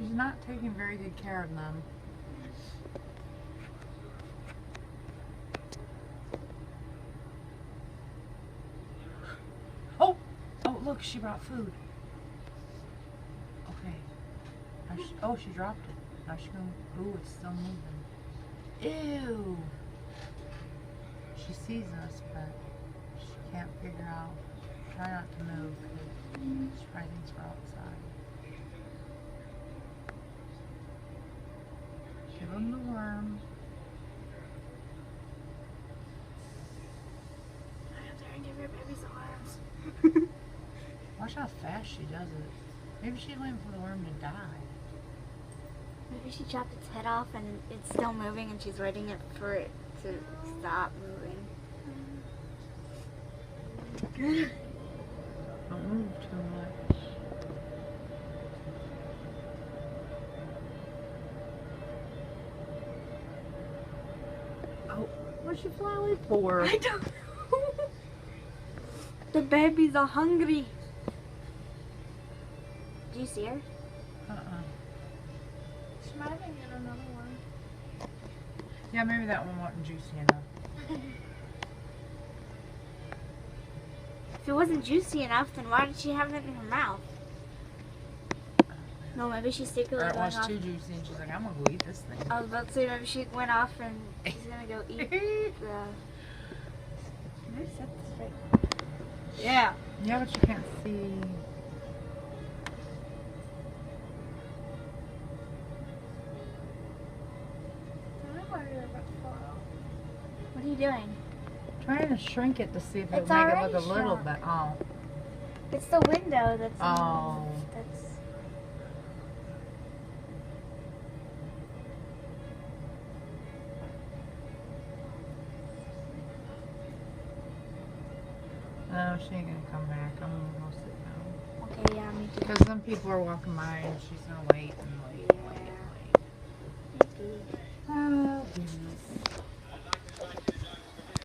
She's not taking very good care of them. Oh! Oh, look, she brought food. Okay. Oh, she dropped it. Now she's going. Ooh, it's still moving. Ew! She sees us, but she can't figure out. Try not to move. She probably thinks we're outside. Give him the worm. Right up there and give your baby some arms. Watch how fast she does it. Maybe she's waiting for the worm to die. Maybe she chopped its head off and it's still moving and she's waiting for it to stop moving. Don't move too much. Oh, what'd she fly away for? I don't know. The babies are hungry. Do you see her? She might have been in another one. Yeah, maybe that one wasn't juicy enough. If it wasn't juicy enough, then why did she have it in her mouth? No, maybe she's secretly Or it going was off. too juicy and she's like, I'm gonna go eat this thing. I was about to say maybe she went off and she's gonna go eat the. Can I set this right? Yeah. Yeah, but you can't see. What are you doing? Trying to shrink it to see if it It's would make it already look a little shrunk. bit. Oh. It's the window that's. Oh. That's. No, she ain't gonna come back. I'm gonna go sit down. Okay, yeah, me too. Because some people are walking by and she's gonna wait and wait and wait and wait. Maybe. Oh, dear.